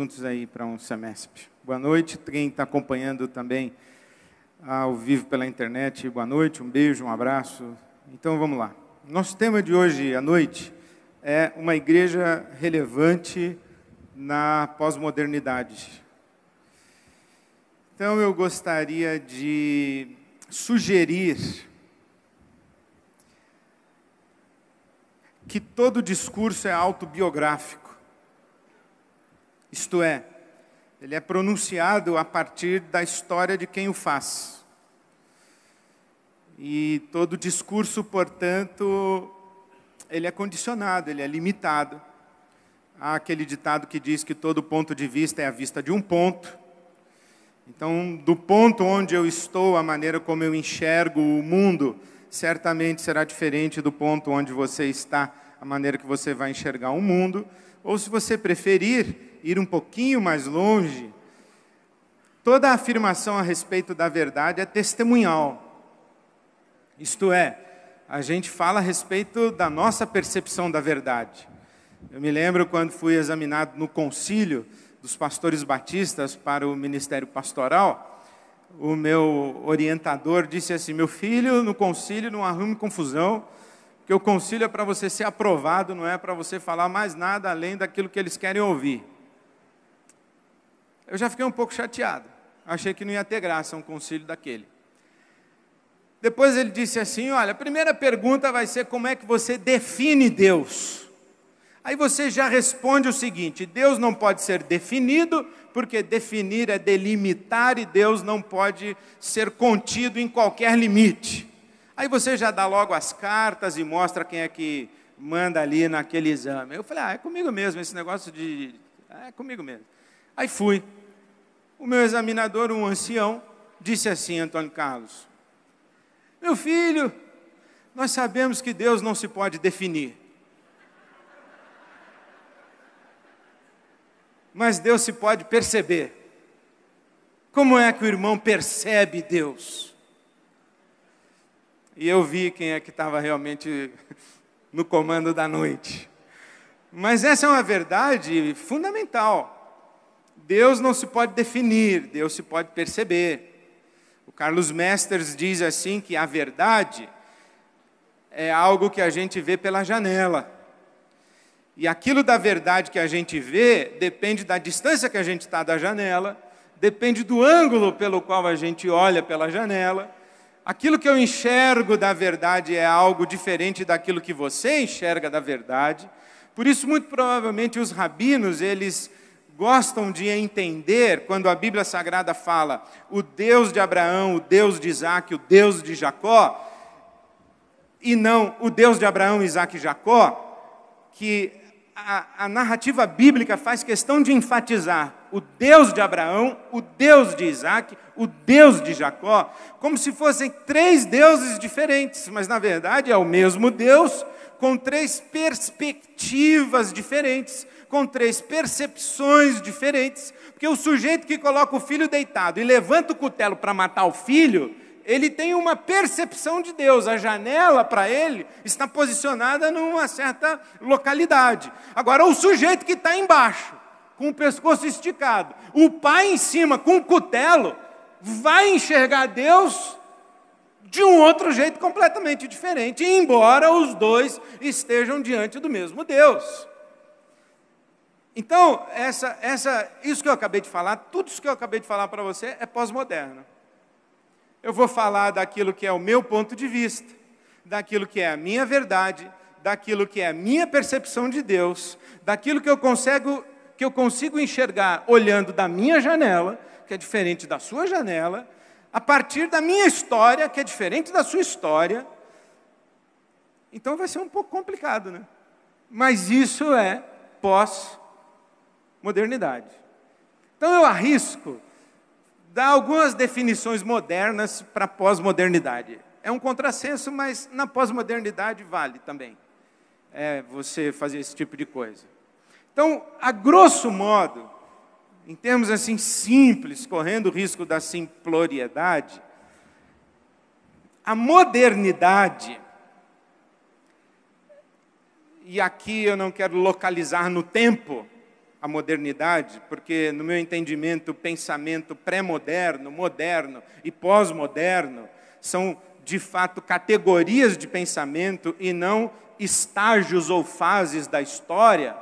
juntos aí para um semestre. Boa noite, quem está acompanhando também ao vivo pela internet, boa noite, um beijo, um abraço. Então vamos lá. Nosso tema de hoje à noite é uma igreja relevante na pós-modernidade. Então eu gostaria de sugerir que todo discurso é autobiográfico. Isto é, ele é pronunciado a partir da história de quem o faz. E todo discurso, portanto, ele é condicionado, ele é limitado. Há aquele ditado que diz que todo ponto de vista é a vista de um ponto. Então, do ponto onde eu estou, a maneira como eu enxergo o mundo, certamente será diferente do ponto onde você está, a maneira que você vai enxergar o mundo. Ou, se você preferir ir um pouquinho mais longe, toda a afirmação a respeito da verdade é testemunhal. Isto é, a gente fala a respeito da nossa percepção da verdade. Eu me lembro quando fui examinado no concílio dos pastores batistas para o ministério pastoral, o meu orientador disse assim: meu filho, no concílio não arrume confusão, porque o concílio é para você ser aprovado, não é para você falar mais nada além daquilo que eles querem ouvir. Eu já fiquei um pouco chateado, achei que não ia ter graça um concílio daquele. Depois ele disse assim: olha, a primeira pergunta vai ser como é que você define Deus. Aí você já responde o seguinte: Deus não pode ser definido, porque definir é delimitar e Deus não pode ser contido em qualquer limite. Aí você já dá logo as cartas e mostra quem é que manda ali naquele exame. Eu falei: é comigo mesmo esse negócio de... é comigo mesmo. Aí fui. O meu examinador, um ancião, disse assim: Antônio Carlos, meu filho, nós sabemos que Deus não se pode definir. Mas Deus se pode perceber. Como é que o irmão percebe Deus? E eu vi quem é que estava realmente no comando da noite. Mas essa é uma verdade fundamental. Deus não se pode definir, Deus se pode perceber. O Carlos Mesters diz assim que a verdade é algo que a gente vê pela janela. E aquilo da verdade que a gente vê depende da distância que a gente está da janela, depende do ângulo pelo qual a gente olha pela janela. Aquilo que eu enxergo da verdade é algo diferente daquilo que você enxerga da verdade. Por isso, muito provavelmente, os rabinos, eles gostam de entender, quando a Bíblia Sagrada fala o Deus de Abraão, o Deus de Isaac, o Deus de Jacó, e não o Deus de Abraão, Isaac e Jacó, que a narrativa bíblica faz questão de enfatizar o Deus de Abraão, o Deus de Isaac, o Deus de Jacó, como se fossem três deuses diferentes, mas na verdade é o mesmo Deus, com três perspectivas diferentes, com três percepções diferentes, porque o sujeito que coloca o filho deitado e levanta o cutelo para matar o filho, ele tem uma percepção de Deus, a janela para ele está posicionada numa certa localidade. Agora, o sujeito que está embaixo, com o pescoço esticado, o pai em cima com o cutelo, vai enxergar Deus de um outro jeito completamente diferente, embora os dois estejam diante do mesmo Deus. Então, isso que eu acabei de falar, tudo isso que eu acabei de falar para você é pós-moderno. Eu vou falar daquilo que é o meu ponto de vista, daquilo que é a minha verdade, daquilo que é a minha percepção de Deus, daquilo que eu consigo enxergar olhando da minha janela, que é diferente da sua janela, a partir da minha história, que é diferente da sua história. Então vai ser um pouco complicado, né? Mas isso é pós-modernidade. Então eu arrisco dar algumas definições modernas para a pós-modernidade. É um contrassenso, mas na pós-modernidade vale também você fazer esse tipo de coisa. Então, a grosso modo, em termos assim simples, correndo o risco da simploriedade, a modernidade, e aqui eu não quero localizar no tempo, a modernidade, porque, no meu entendimento, o pensamento pré-moderno, moderno e pós-moderno são, de fato, categorias de pensamento e não estágios ou fases da história,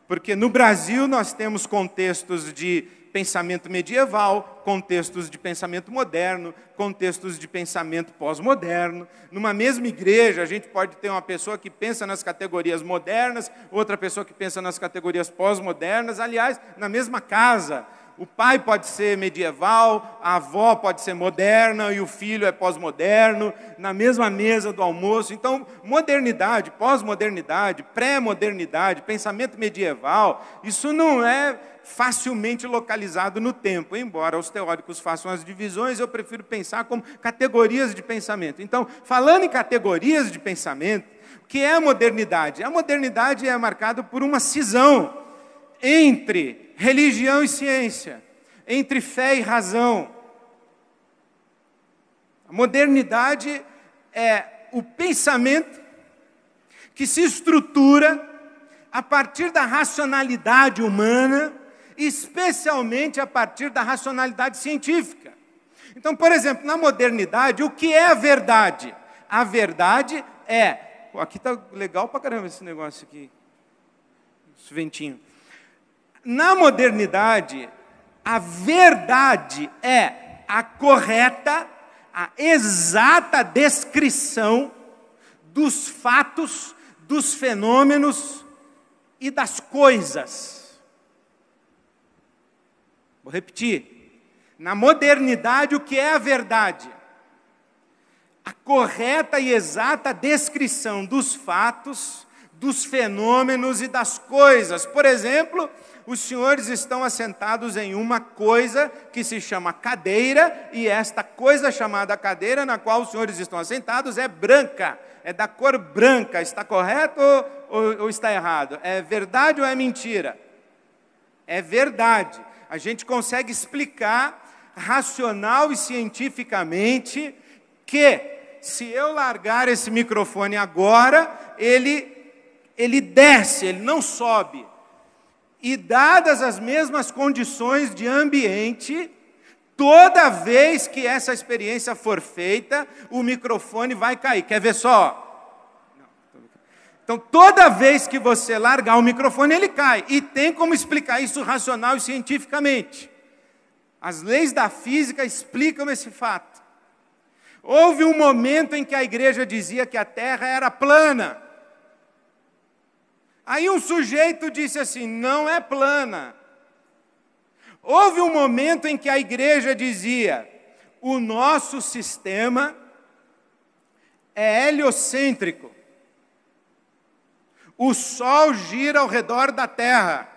porque no Brasil nós temos contextos de pensamento medieval, contextos de pensamento moderno, contextos de pensamento pós-moderno. Numa mesma igreja, a gente pode ter uma pessoa que pensa nas categorias modernas, outra pessoa que pensa nas categorias pós-modernas. Aliás, na mesma casa, o pai pode ser medieval, a avó pode ser moderna e o filho é pós-moderno, na mesma mesa do almoço. Então, modernidade, pós-modernidade, pré-modernidade, pensamento medieval, isso não é facilmente localizado no tempo, embora os teóricos façam as divisões, eu prefiro pensar como categorias de pensamento. Então, falando em categorias de pensamento, o que é a modernidade? A modernidade é marcada por uma cisão entre religião e ciência, entre fé e razão. A modernidade é o pensamento que se estrutura a partir da racionalidade humana, especialmente a partir da racionalidade científica. Então, por exemplo, na modernidade, o que é a verdade? A verdade é... Pô, aqui está legal pra caramba esse negócio aqui, esse ventinho. Na modernidade, a verdade é a correta, a exata descrição dos fatos, dos fenômenos e das coisas. Vou repetir. Na modernidade, o que é a verdade? A correta e exata descrição dos fatos, dos fenômenos e das coisas. Por exemplo, os senhores estão assentados em uma coisa que se chama cadeira, e esta coisa chamada cadeira, na qual os senhores estão assentados, é branca, é da cor branca. Está correto ou está errado? É verdade ou é mentira? É verdade. A gente consegue explicar racional e cientificamente que, se eu largar esse microfone agora, ele desce, ele não sobe. E dadas as mesmas condições de ambiente, toda vez que essa experiência for feita, o microfone vai cair. Quer ver só? Então, toda vez que você largar o microfone, ele cai. E tem como explicar isso racional e cientificamente. As leis da física explicam esse fato. Houve um momento em que a igreja dizia que a Terra era plana. Aí um sujeito disse assim, não é plana. Houve um momento em que a igreja dizia, o nosso sistema é heliocêntrico. O Sol gira ao redor da Terra.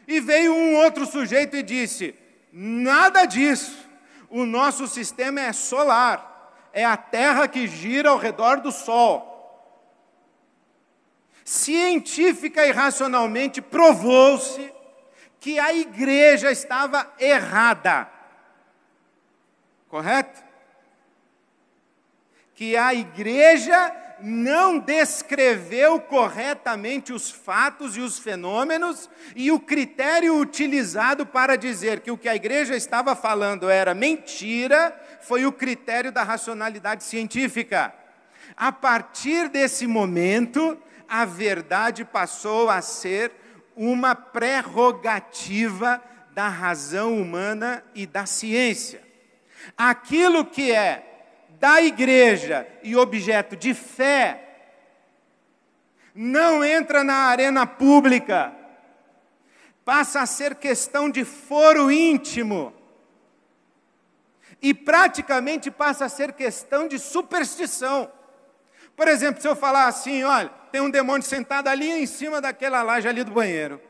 E veio um outro sujeito e disse, nada disso. O nosso sistema é solar. É a Terra que gira ao redor do Sol. Científica e racionalmente provou-se que a igreja estava errada. Correto? Que a igreja não descreveu corretamente os fatos e os fenômenos, e o critério utilizado para dizer que o que a igreja estava falando era mentira, foi o critério da racionalidade científica. A partir desse momento, a verdade passou a ser uma prerrogativa da razão humana e da ciência. Aquilo que é da igreja e objeto de fé, não entra na arena pública, passa a ser questão de foro íntimo, e praticamente passa a ser questão de superstição. Por exemplo, se eu falar assim, olha, tem um demônio sentado ali em cima daquela laje ali do banheiro.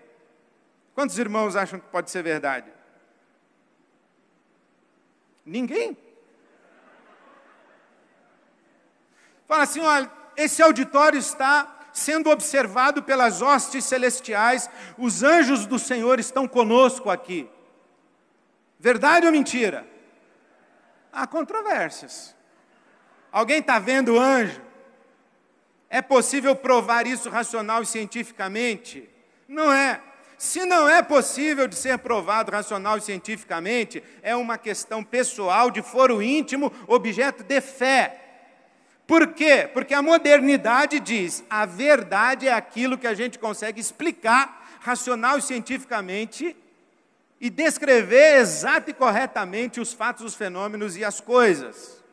Quantos irmãos acham que pode ser verdade? Ninguém. Fala assim, olha, esse auditório está sendo observado pelas hostes celestiais, os anjos do Senhor estão conosco aqui. Verdade ou mentira? Há controvérsias. Alguém está vendo o anjo? É possível provar isso racional e cientificamente? Não é. Se não é possível de ser provado racional e cientificamente, é uma questão pessoal, de foro íntimo, objeto de fé. Por quê? Porque a modernidade diz, a verdade é aquilo que a gente consegue explicar racional e cientificamente e descrever exata e corretamente os fatos, os fenômenos e as coisas.